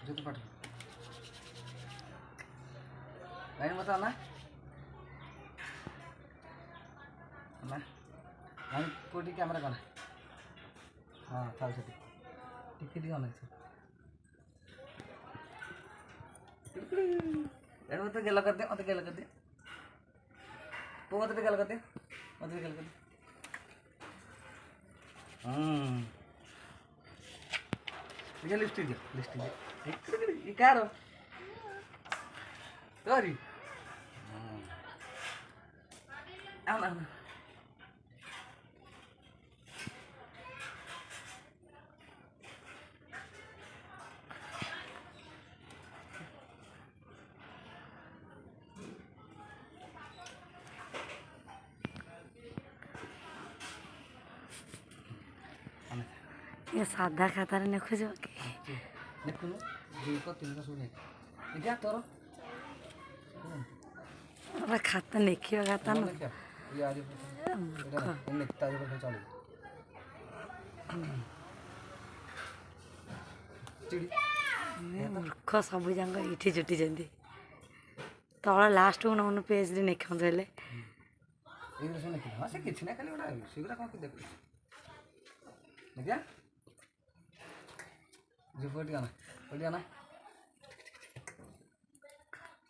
जो तो पट लाइन बता ना ना लाइन कोटी कैमरा कौन हाँ था उसे टिकट कौन है लाइन बता गला कर दे वो मत गला कर दे ये लिस्ट दे ये कार सॉरी आना ये साधा खाता रे नेखु जो के नेखुनु दुई को तीन को सुने इजा तोर अरे खाता नेखियो खाता न ये आज इधर नेता जो को चले चिड़ी मूर्ख सब जंग इठी जुटी जंदी तळ लास्ट को न पेज रे नेखन देले इधर सुने कि हां से किछ ना खाली ओडा सिगरा कोन देख देखा जो पड़ी आना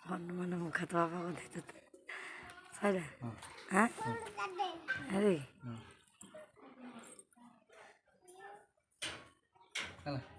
हनुमान मुख तो बाबा को दे तो सारे हां अरे चल